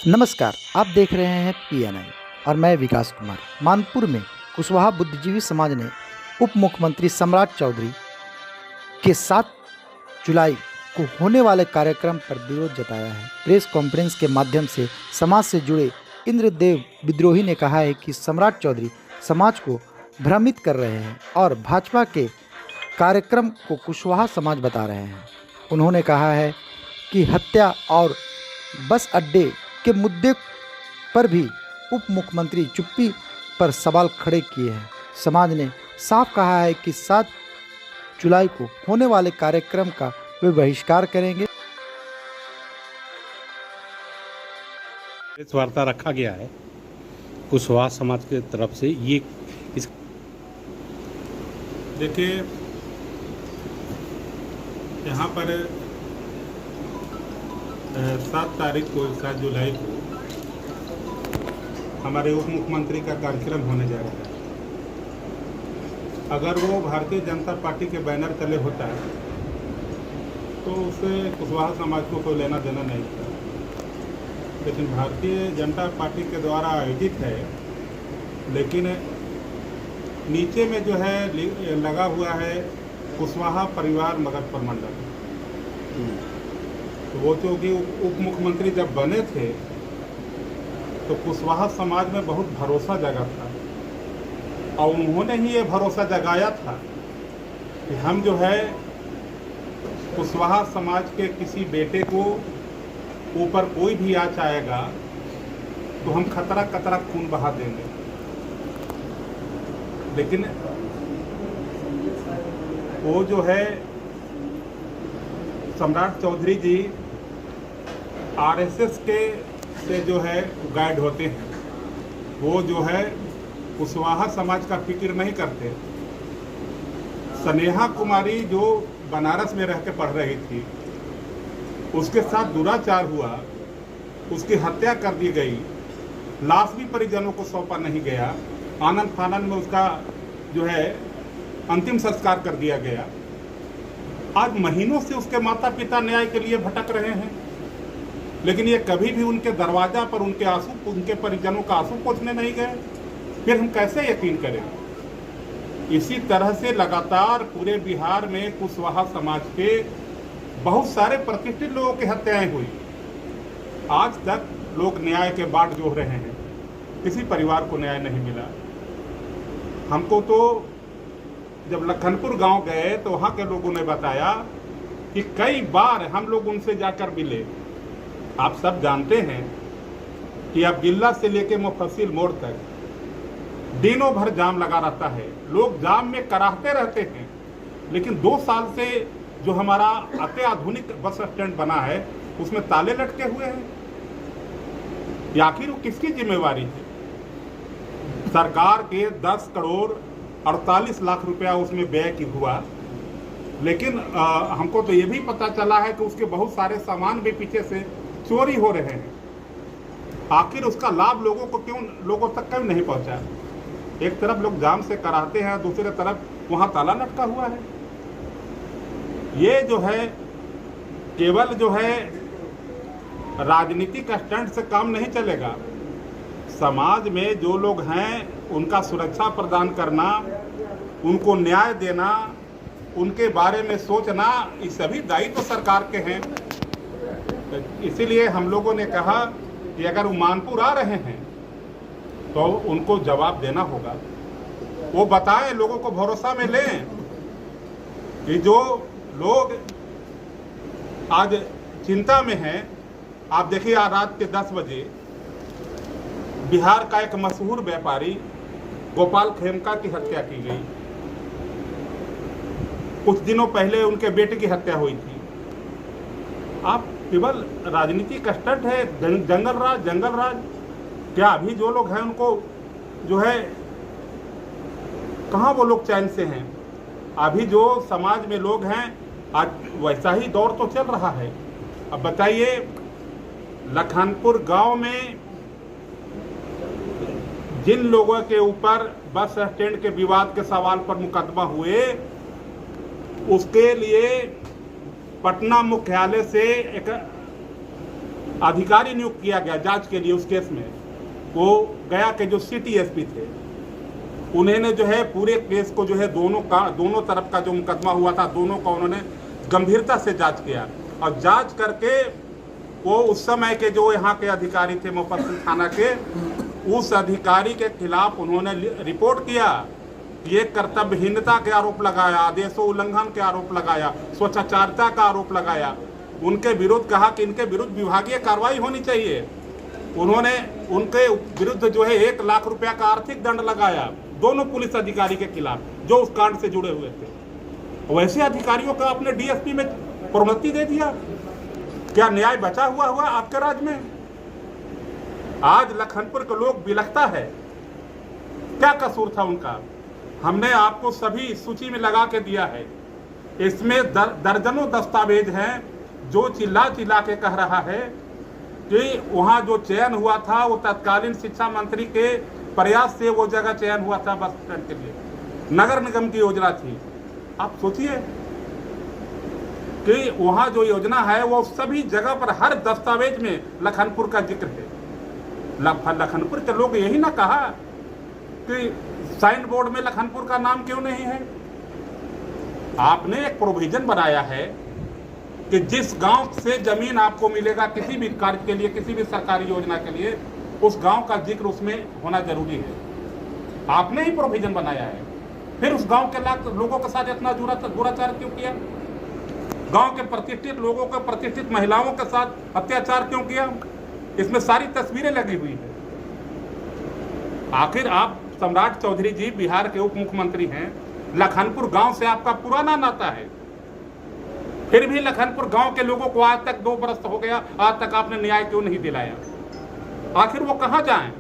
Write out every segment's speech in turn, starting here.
नमस्कार, आप देख रहे हैं पीएनआई और मैं विकास कुमार। मानपुर में कुशवाहा बुद्धिजीवी समाज ने उप मुख्यमंत्री सम्राट चौधरी के 7 जुलाई को होने वाले कार्यक्रम पर विरोध जताया है। प्रेस कॉन्फ्रेंस के माध्यम से समाज से जुड़े इंद्रदेव विद्रोही ने कहा है कि सम्राट चौधरी समाज को भ्रमित कर रहे हैं और भाजपा के कार्यक्रम को कुशवाहा समाज बता रहे हैं। उन्होंने कहा है कि हत्या और बस अड्डे के मुद्दे पर भी उप मुख्यमंत्री चुप्पी पर सवाल खड़े किए हैं। समाज ने साफ कहा है कि 7 जुलाई को होने वाले कार्यक्रम का वे बहिष्कार करेंगे। इस वार्ता रखा गया है कुशवाहा समाज की तरफ से। ये देखिए, यहाँ पर 7 जुलाई को हमारे उप मुख्यमंत्री का कार्यक्रम होने जा रहा है। अगर वो भारतीय जनता पार्टी के बैनर तले होता है तो उससे कुशवाहा समाज को कोई लेना देना नहीं था, लेकिन भारतीय जनता पार्टी के द्वारा आयोजित है। लेकिन नीचे में जो है लगा हुआ है कुशवाहा परिवार मगध प्रमंडल। तो वो क्योंकि उप मुख्यमंत्री जब बने थे तो कुशवाहा समाज में बहुत भरोसा जगा था और उन्होंने ही ये भरोसा जगाया था कि हम जो है कुशवाहा समाज के किसी बेटे को ऊपर कोई भी आँच आएगा तो हम खतरा कतरा खून बहा देंगे। लेकिन वो जो है सम्राट चौधरी जी आरएसएस के से जो है गाइड होते हैं। वो जो है कुशवाहा समाज का फिक्र नहीं करते। स्नेहा कुमारी जो बनारस में रह के पढ़ रही थी, उसके साथ दुराचार हुआ, उसकी हत्या कर दी गई, लाश भी परिजनों को सौंपा नहीं गया, आनंद फानंद में उसका जो है अंतिम संस्कार कर दिया गया। आज महीनों से उसके माता पिता न्याय के लिए भटक रहे हैं, लेकिन ये कभी भी उनके दरवाजा पर उनके परिजनों का आंसू पोंछने नहीं गए। फिर हम कैसे यकीन करें? इसी तरह से लगातार पूरे बिहार में कुशवाहा समाज के बहुत सारे प्रतिष्ठित लोगों की हत्याएं हुई। आज तक लोग न्याय के बाट जोह रहे हैं, किसी परिवार को न्याय नहीं मिला। हमको तो जब लखनपुर गांव गए तो वहां के लोगों ने बताया कि कई बार हम लोग उनसे जाकर मिले। आप सब जानते हैं कि अब गिल्ला से लेके मुफस्सिल मोड़ तक दिनों भर जाम लगा रहता है, लोग जाम में कराहते रहते हैं। लेकिन 2 साल से जो हमारा अति आधुनिक बस स्टैंड बना है उसमें ताले लटके हुए हैं। या आखिर वो किसकी जिम्मेवारी है? सरकार के 10 करोड़ 48 लाख रुपया उसमें व्यय हुआ, लेकिन हमको तो ये भी पता चला है कि उसके बहुत सारे सामान भी पीछे से चोरी हो रहे हैं। आखिर उसका लाभ लोगों तक क्यों नहीं पहुंचा? एक तरफ लोग जाम से कराहते हैं, दूसरी तरफ वहां ताला लटका हुआ है। ये जो है केवल जो है राजनीतिक स्टंट से काम नहीं चलेगा। समाज में जो लोग हैं उनका सुरक्षा प्रदान करना, उनको न्याय देना, उनके बारे में सोचना, ये सभी दायित्व सरकार के हैं। इसीलिए हम लोगों ने कहा कि अगर वो मानपुर आ रहे हैं तो उनको जवाब देना होगा। वो बताएं, लोगों को भरोसा में लें कि जो लोग आज चिंता में हैं। आप देखिए, आज रात के 10 बजे बिहार का एक मशहूर व्यापारी गोपाल खेमका की हत्या की गई। कुछ दिनों पहले उनके बेटे की हत्या हुई थी। आप केवल राजनीतिक स्टंट है, जंगल राज। क्या अभी जो लोग हैं उनको जो है कहाँ वो लोग चैन से हैं? अभी जो समाज में लोग हैं आज वैसा ही दौर तो चल रहा है। अब बताइए, लखनपुर गांव में जिन लोगों के ऊपर बस स्टैंड के विवाद के सवाल पर मुकदमा हुए, उसके लिए पटना मुख्यालय से एक अधिकारी नियुक्त किया गया जांच के लिए उस केस में, वो गया के जो सिटी एसपी थे, उन्होंने जो है पूरे केस को जो है दोनों तरफ का जो मुकदमा हुआ था दोनों का उन्होंने गंभीरता से जांच किया और जांच करके वो उस समय के जो यहाँ के अधिकारी थे मुफस्सिल थाना के, उस अधिकारी के खिलाफ उन्होंने रिपोर्ट किया, ये कर्तव्यहीनता के आरोप लगाया, आदेशों उल्लंघन के आरोप लगाया, स्वच्छाचारिता का आरोप लगाया। उनके विरुद्ध कहा कि इनके विरुद्ध विभागीय कार्रवाई होनी चाहिए। उन्होंने उनके विरुद्ध जो है 1 लाख रुपया का आर्थिक दंड लगाया दोनों पुलिस अधिकारी के खिलाफ जो उस कांड से जुड़े हुए थे। वैसे अधिकारियों का अपने डीएसपी में प्रोन्नति दे दिया। क्या न्याय बचा हुआ आपके राज्य में? आज लखनपुर के लोग बिलखता है, क्या कसूर था उनका? हमने आपको सभी सूची में लगा के दिया है। इसमें दर्जनों दस्तावेज हैं जो चिल्ला चिल्ला के कह रहा है कि वहाँ जो चयन हुआ था वो तत्कालीन शिक्षा मंत्री के प्रयास से वो जगह चयन हुआ था बस स्टैंड के लिए, नगर निगम की योजना थी। आप सोचिए कि वहाँ जो योजना है वो सभी जगह पर हर दस्तावेज में लखनपुर का जिक्र है। लखनपुर के लोग यही ना कहा कि साइन बोर्ड में लखनपुर का नाम क्यों नहीं है? आपने एक प्रोविजन बनाया है कि जिस गांव से जमीन आपको मिलेगा किसी भी कार्य के लिए, किसी भी सरकारी योजना के लिए, उस गांव का जिक्र उसमें होना जरूरी है। आपने ही प्रोविजन बनाया है, फिर उस गांव के लोगों के साथ इतना दुराचार क्यों किया? गांव के प्रतिष्ठित लोगों के, प्रतिष्ठित महिलाओं के साथ अत्याचार क्यों किया? इसमें सारी तस्वीरें लगी हुई है। आखिर आप सम्राट चौधरी जी बिहार के उप मुख्यमंत्री हैं, लखनपुर गांव से आपका पुराना नाता है, फिर भी लखनपुर गांव के लोगों को आज तक 2 बरस हो गया, आज तक आपने न्याय क्यों नहीं दिलाया? आखिर वो कहां जाएं?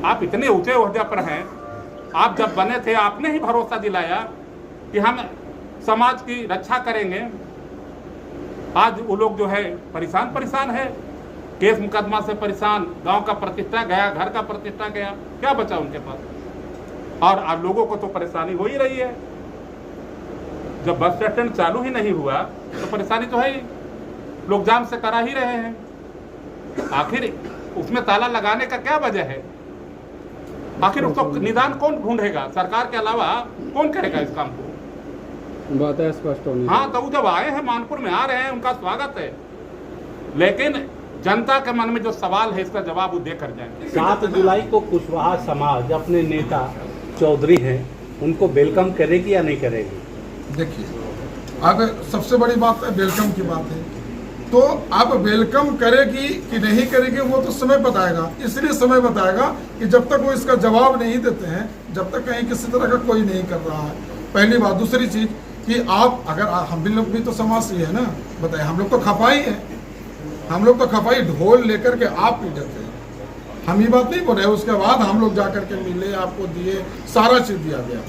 आप इतने ऊंचे ओहदे पर हैं, आप जब बने थे आपने ही भरोसा दिलाया कि हम समाज की रक्षा करेंगे। आज वो लोग जो है परेशान है, केस मुकदमा से परेशान, गांव का प्रतिष्ठा गया, घर का प्रतिष्ठा गया, क्या बचा उनके पास? और आज लोगों को तो परेशानी हो ही रही है। जब बस स्टैंड चालू ही नहीं हुआ तो परेशानी तो है ही, लोग जाम से करा ही रहे हैं। आखिर उसमें ताला लगाने का क्या वजह है? आखिर उसको निदान कौन ढूंढेगा? सरकार के अलावा कौन करेगा इस काम को? बात है स्पष्ट होनी। हाँ, तो जब आए हैं मानपुर में आ रहे हैं, उनका स्वागत है, लेकिन जनता के मन में जो सवाल है इसका जवाब वो देकर जाएंगे। 7 जुलाई को कुशवाहा समाज अपने नेता चौधरी हैं, उनको वेलकम करेगी या नहीं करेगी? देखिए, अब सबसे बड़ी बात है वेलकम की बात है, तो अब वेलकम करेगी कि नहीं करेगी वो तो समय बताएगा। इसलिए समय बताएगा कि जब तक वो इसका जवाब नहीं देते हैं, जब तक कहीं किसी तरह का कोई नहीं कर रहा है। पहली बात। दूसरी चीज कि आप अगर हम भी लोग भी तो समाज से है ना, बताइए, हम लोग तो खपाई है, हम लोग तो खपाई ढोल लेकर के आप पीटे थे, हम ये बात नहीं बोल रहे। उसके बाद हम लोग जा करके मिले, आपको दिए, सारा चीज दिया गया,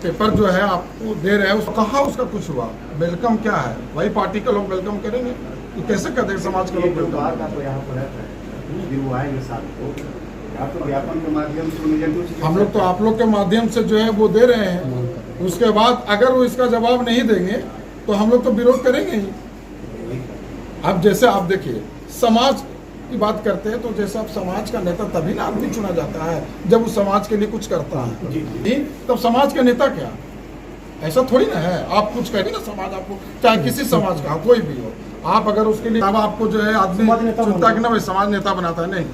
पेपर जो है आपको दे रहे हैं, कहाँ उसका कुछ हुआ? वेलकम क्या है? वही पार्टी के लोग वेलकम करेंगे तो कैसे कहते हैं समाज के लोग वेलकम? हम लोग तो आप लोग के माध्यम से जो है वो दे रहे हैं। उसके बाद अगर वो इसका जवाब नहीं देंगे तो हम लोग तो विरोध करेंगे ही। अब जैसे आप देखिए, समाज की बात करते हैं तो जैसे आप समाज का नेता तभी ना आदमी चुना जाता है जब वो समाज के लिए कुछ करता है। तब समाज का नेता क्या? ऐसा थोड़ी ना है आप कुछ करेंगे ना, समाज आपको चाहे किसी समाज का कोई भी हो, आप अगर उसके लिए आपको जो है आदमी चुनता कि ना भाई समाज नेता बनाता है। नहीं,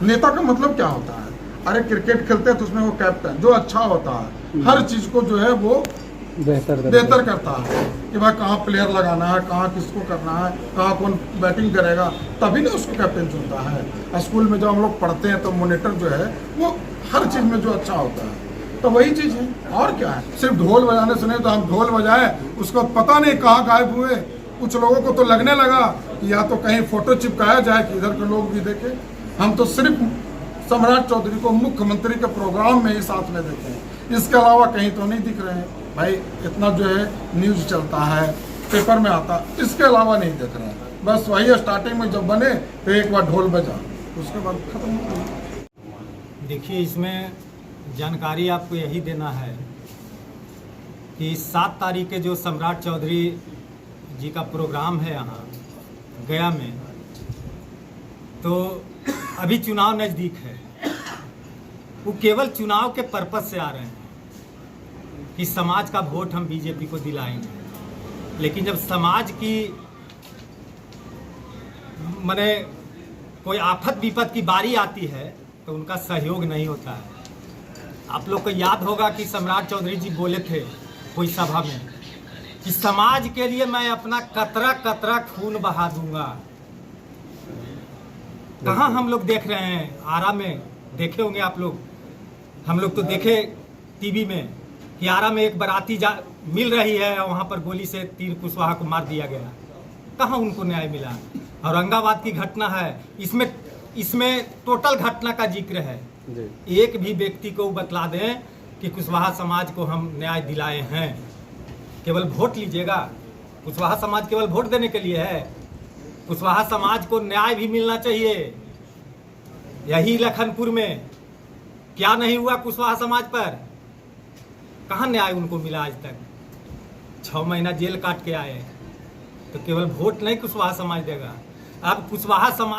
नेता का मतलब क्या होता है? अरे क्रिकेट खेलते हैं तो उसमें वो कैप्टन जो अच्छा होता है, हर चीज को जो है वो बेहतर करता है कि भाई कहाँ प्लेयर लगाना है, कहाँ किसको करना है, कहाँ कौन बैटिंग करेगा, तभी ना उसको कैप्टन चुनता है। स्कूल में जब हम लोग पढ़ते हैं तो मॉनिटर जो है वो हर चीज में जो अच्छा होता है, तो वही चीज है। और क्या है? सिर्फ ढोल बजाने सुने तो हम ढोल बजाए, उसको पता नहीं कहाँ गायब हुए। कुछ लोगों को तो लगने लगा कि या तो कहीं फोटो चिपकाया जाए कि इधर के लोग भी देखें। हम तो सिर्फ सम्राट चौधरी को मुख्यमंत्री के प्रोग्राम में ही साथ में देखे हैं, इसके अलावा कहीं तो नहीं दिख रहे हैं। भाई इतना जो है न्यूज चलता है, पेपर में आता, इसके अलावा नहीं देख रहे हैं। बस वही स्टार्टिंग में जब बने तो एक बार ढोल बजा, उसके बाद खत्म हो गया। देखिए, इसमें जानकारी आपको यही देना है कि 7 तारीख के जो सम्राट चौधरी जी का प्रोग्राम है यहाँ, गया में, तो अभी चुनाव नज़दीक है। वो केवल चुनाव के पर्पज से आ रहे हैं कि समाज का वोट हम बीजेपी को दिलाएंगे, लेकिन जब समाज की माने कोई आफत विपत की बारी आती है तो उनका सहयोग नहीं होता है। आप लोग को याद होगा कि सम्राट चौधरी जी बोले थे कोई सभा में कि समाज के लिए मैं अपना कतरा कतरा खून बहा दूंगा। कहाँ हम लोग देख रहे हैं? आरा में देखे होंगे आप लोग, हम लोग तो देखे टीवी में कि आरा में एक बाराती मिल रही है, वहाँ पर गोली से तीर कुशवाहा को मार दिया गया। कहाँ उनको न्याय मिला? औरंगाबाद की घटना है, इसमें टोटल घटना का जिक्र है। एक भी व्यक्ति को बतला दें कि कुशवाहा समाज को हम न्याय दिलाए हैं। केवल वोट लीजिएगा? कुशवाहा समाज केवल वोट देने के लिए है? कुशवाहा समाज को न्याय भी मिलना चाहिए। यही लखनपुर में क्या नहीं हुआ कुशवाहा समाज पर? कहाँ न्याय उनको मिला आज तक? 6 महीना जेल काट के आए। तो केवल वोट नहीं कुशवाहा समाज देगा। अब कुशवाहा समाज